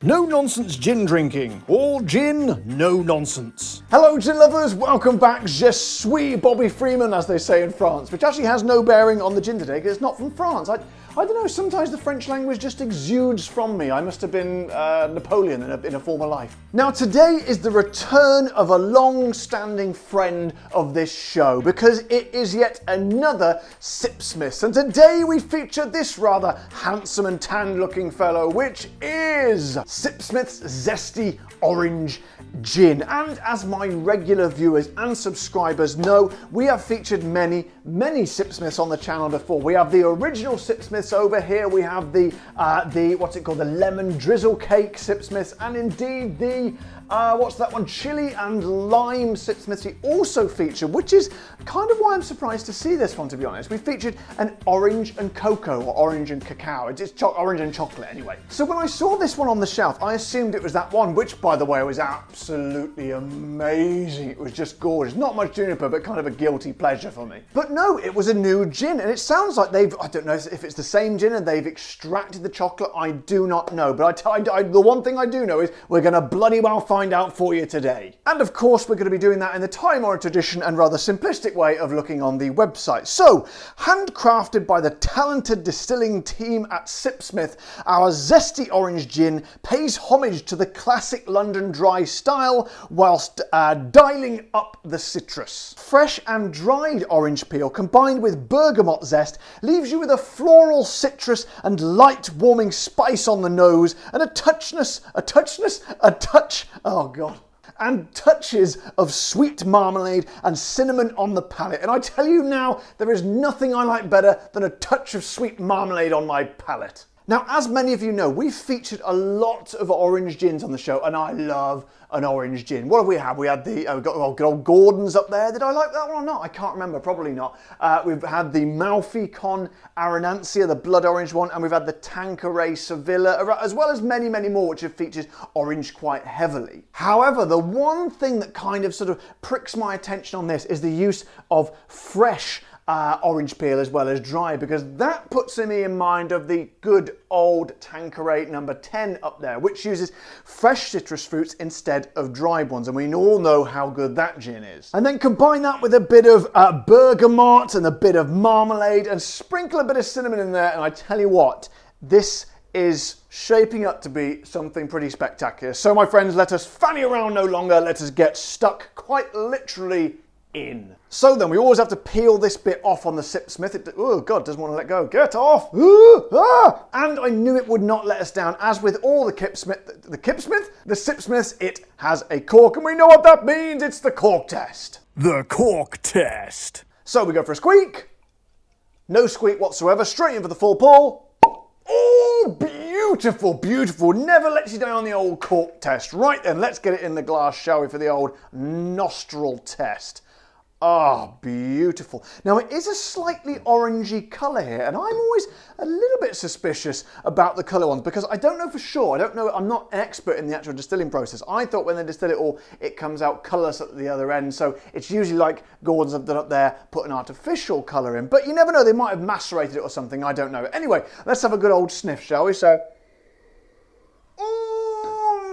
No nonsense gin drinking. All gin, no nonsense. Hello gin lovers, welcome back. Je suis Bobby Freeman, as they say in France, which actually has no bearing on the gin today because it's not from France. I don't know, sometimes the French language just exudes from me. I must have been Napoleon in a former life. Now today is the return of a long-standing friend of this show because it is yet another Sipsmith. And today we feature this rather handsome and tan-looking fellow, which is Sipsmith's Zesty Orange Gin. And as my regular viewers and subscribers know, we have featured many Sipsmiths on the channel before. We have the original Sipsmiths over here. We have the the lemon drizzle cake Sipsmiths, and indeed the what's that one? Chili and lime Sipsmiths we also featured, which is kind of why I'm surprised to see this one, to be honest. We featured an orange and cocoa, or orange and cacao. It's orange and chocolate anyway. So when I saw this one on the shelf, I assumed it was that one, which by the way was absolutely amazing. It was just gorgeous. Not much juniper, but kind of a guilty pleasure for me. But no, it was a new gin, and it sounds like I don't know if it's the same gin and they've extracted the chocolate, I do not know. But the one thing I do know is we're gonna bloody well find out for you today. And of course, we're going to be doing that in the time-honored tradition and rather simplistic way of looking on the website. So, handcrafted by the talented distilling team at Sipsmith, our Zesty Orange Gin pays homage to the classic London dry style whilst dialing up the citrus. Fresh and dried orange peel combined with bergamot zest leaves you with a floral citrus and light warming spice on the nose and a touch, oh God, and touches of sweet marmalade and cinnamon on the palate. And I tell you now, there is nothing I like better than a touch of sweet marmalade on my palate. Now, as many of you know, we've featured a lot of orange gins on the show, and I love an orange gin. What have we had? We had the we've got good old Gordon's up there. Did I like that one or not? I can't remember. Probably not. We've had the Malfi Con Arenancia, the blood orange one, and we've had the Tanqueray Sevilla, as well as many more, which have featured orange quite heavily. However, the one thing that kind of sort of pricks my attention on this is the use of fresh orange peel as well as dry, because that puts me in mind of the good old Tanqueray number 10 up there, which uses fresh citrus fruits instead of dried ones, and we all know how good that gin is. And then combine that with a bit of bergamot and a bit of marmalade and sprinkle a bit of cinnamon in there, and I tell you what, this is shaping up to be something pretty spectacular. So my friends, let us fanny around no longer, let us get stuck quite literally in. So then, we always have to peel this bit off on the Sipsmith. Oh God, doesn't want to let go. Get off! And I knew it would not let us down. As with all the Sipsmiths, it has a cork, and we know what that means. It's the cork test. The cork test. So we go for a squeak. No squeak whatsoever. Straight in for the full pull. Oh, beautiful, beautiful. Never lets you down on the old cork test. Right then, let's get it in the glass, shall we, for the old nostril test. Ah, beautiful. Now, it is a slightly orangey colour here, and I'm always a little bit suspicious about the colour ones because I don't know for sure. I don't know. I'm not an expert in the actual distilling process. I thought when they distill it all, it comes out colourless at the other end, so it's usually like Gordon's have done up there, put an artificial colour in. But you never know. They might have macerated it or something. I don't know. Anyway, let's have a good old sniff, shall we? So,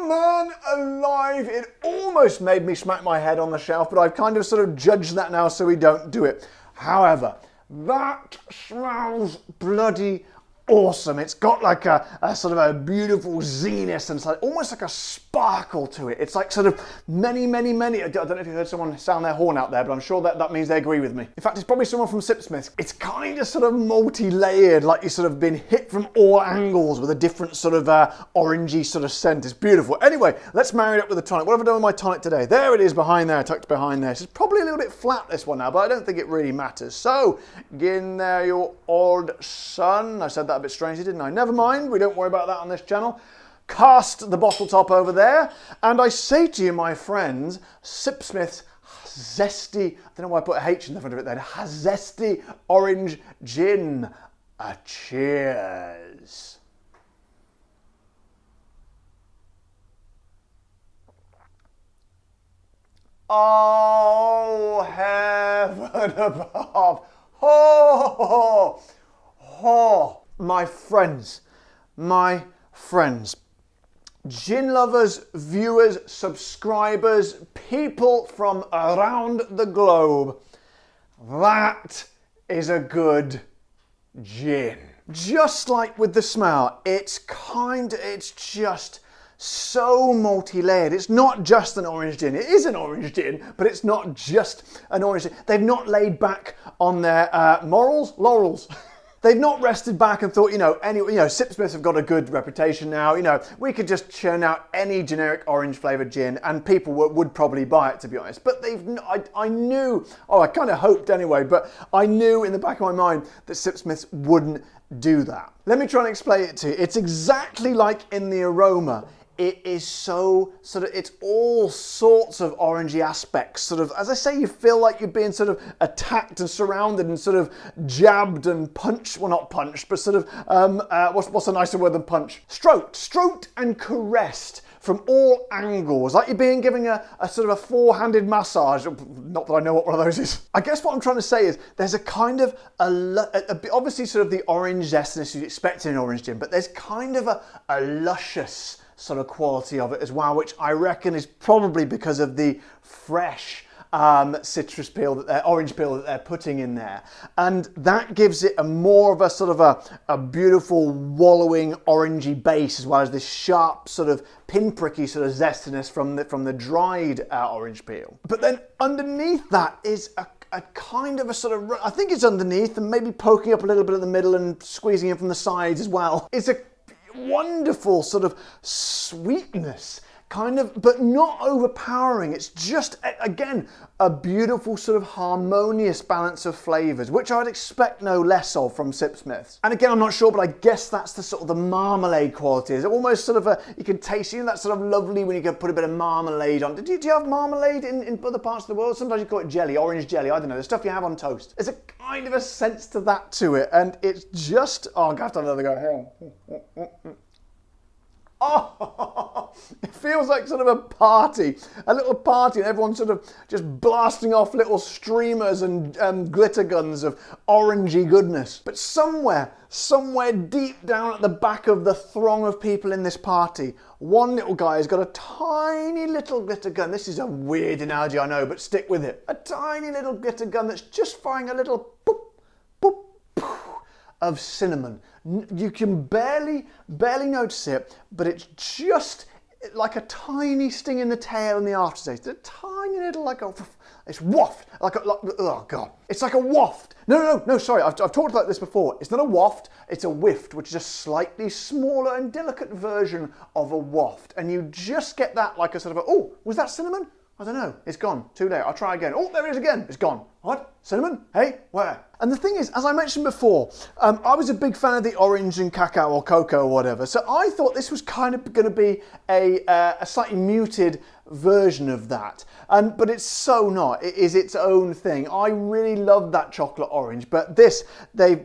man alive, it almost made me smack my head on the shelf, but I've kind of sort of judged that now so we don't do it. However, that smells bloody awesome. It's got like a sort of a beautiful zenith and it's like almost like a sparkle to it. It's like sort of many. I don't know if you heard someone sound their horn out there, but I'm sure that means they agree with me. In fact, it's probably someone from Sipsmith. It's kind of sort of multi-layered, like you've sort of been hit from all angles with a different sort of orangey sort of scent. It's beautiful. Anyway, let's marry it up with the tonic. What have I done with my tonic today? There it is behind there, tucked behind there. It's probably a little bit flat, this one now, but I don't think it really matters. So, get in there, you old son. I said that a bit strangely, didn't I? Never mind, we don't worry about that on this channel. Cast the bottle top over there, and I say to you, my friends, Sipsmith's Zesty, I don't know why I put a H in the front of it then, Zesty Orange Gin. A cheers. Oh, heaven above. Oh, oh, my friends. Gin lovers, viewers, subscribers, people from around the globe, that is a good gin. Just like with the smell, it's just so multi-layered. It's not just an orange gin. It is an orange gin, but it's not just an orange gin. They've not laid back on their laurels. They've not rested back and thought, Sipsmith have got a good reputation now. We could just churn out any generic orange flavoured gin and people would probably buy it, to be honest. But I knew, I kind of hoped anyway, but I knew in the back of my mind that Sipsmiths wouldn't do that. Let me try and explain it to you. It's exactly like in the aroma. It is so it's all sorts of orangey aspects. As I say, you feel like you're being attacked and surrounded and jabbed and punched. Well, not punched, but what's a nicer word than punch? Stroked and caressed from all angles, like you're being given a four-handed massage. Not that I know what one of those is. I guess what I'm trying to say is there's a kind of obviously the orange zestiness you'd expect in an orange gin, but there's kind of a luscious quality of it as well, which I reckon is probably because of the fresh citrus peel orange peel that they're putting in there, and that gives it a more of a beautiful wallowing orangey base, as well as this sharp pinpricky zestiness from the dried orange peel. But then underneath that is a kind of I think it's underneath and maybe poking up a little bit in the middle and squeezing in from the sides as well. It's a wonderful sweetness, but not overpowering. It's just, again, a beautiful harmonious balance of flavours, which I'd expect no less of from Sipsmith. And again, I'm not sure, but I guess that's the marmalade quality. It's almost you can taste, that lovely when you can put a bit of marmalade on. Do you have marmalade in other parts of the world? Sometimes you call it jelly, orange jelly, I don't know, the stuff you have on toast. There's a kind of a sense to that to it, and it's just, I'm going to have to have another go here. Oh, it feels like a party, a little party, and everyone's just blasting off little streamers and glitter guns of orangey goodness. But somewhere deep down at the back of the throng of people in this party, one little guy has got a tiny little glitter gun. This is a weird analogy, I know, but stick with it. A tiny little glitter gun that's just firing a little boop, boop, boop of cinnamon. You can barely notice it, but it's just like a tiny sting in the tail and the aftertaste. A tiny little, it's waft, oh God. It's like a waft. No, sorry, I've talked about this before. It's not a waft, it's a whiff, which is a slightly smaller and delicate version of a waft. And you just get that oh, was that cinnamon? I don't know, it's gone, too late, I'll try again. Oh, there it is again, it's gone. What? Cinnamon? Hey, where? And the thing is, as I mentioned before, I was a big fan of the orange and cacao or cocoa or whatever, so I thought this was kind of going to be a slightly muted version of that. But it's so not. It is its own thing. I really love that chocolate orange, but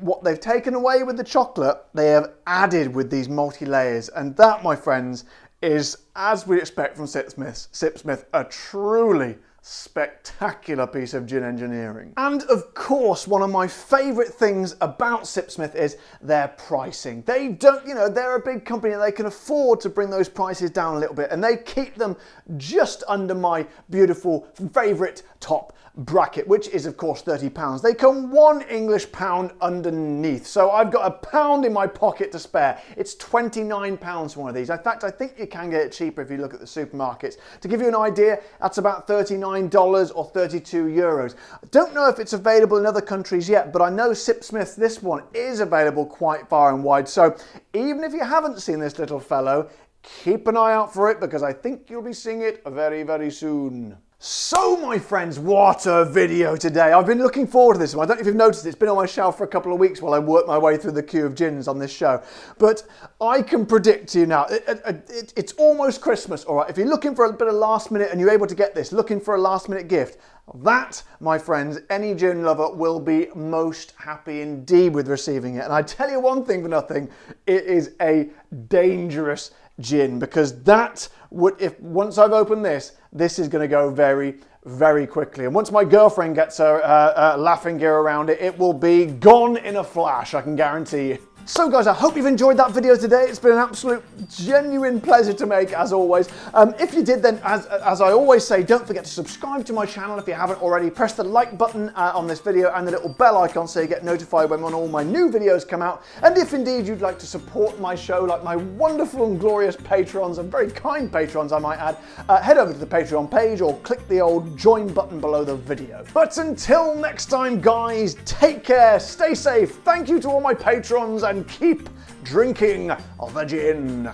what they've taken away with the chocolate, they have added with these multi-layers, and that, my friends, is, as we expect from Sipsmith, a truly spectacular piece of gin engineering. And of course, one of my favourite things about Sipsmith is their pricing. They don't, they're a big company and they can afford to bring those prices down a little bit, and they keep them just under my beautiful favourite top bracket, which is of course £30. They come £1 English pound underneath, so I've got £1 in my pocket to spare. It's £29 for one of these. In fact, I think you can get it cheaper if you look at the supermarkets. To give you an idea, that's about $39 or 32 euros. I don't know if it's available in other countries yet, but I know Sipsmith, this one is available quite far and wide, so even if you haven't seen this little fellow, keep an eye out for it, because I think you'll be seeing it very, very soon. So, my friends, what a video today. I've been looking forward to this one. I don't know if you've noticed, it's been on my shelf for a couple of weeks while I work my way through the queue of gins on this show. But I can predict to you now, it's almost Christmas, all right? If you're looking for a bit of last minute and you're able to get this, looking for a last minute gift, that, my friends, any gin lover will be most happy indeed with receiving it. And I tell you one thing for nothing, it is a dangerous gin, because that would, once I've opened this is going to go very, very quickly. And once my girlfriend gets her laughing gear around it, it will be gone in a flash, I can guarantee you. So guys, I hope you've enjoyed that video today. It's been an absolute genuine pleasure to make, as always. If you did, then as I always say, don't forget to subscribe to my channel if you haven't already. Press the like button on this video and the little bell icon so you get notified when all my new videos come out. And if indeed you'd like to support my show like my wonderful and glorious patrons, and very kind patrons I might add, head over to the Patreon page or click the old join button below the video. But until next time guys, take care, stay safe, thank you to all my patrons, and keep drinking the gin.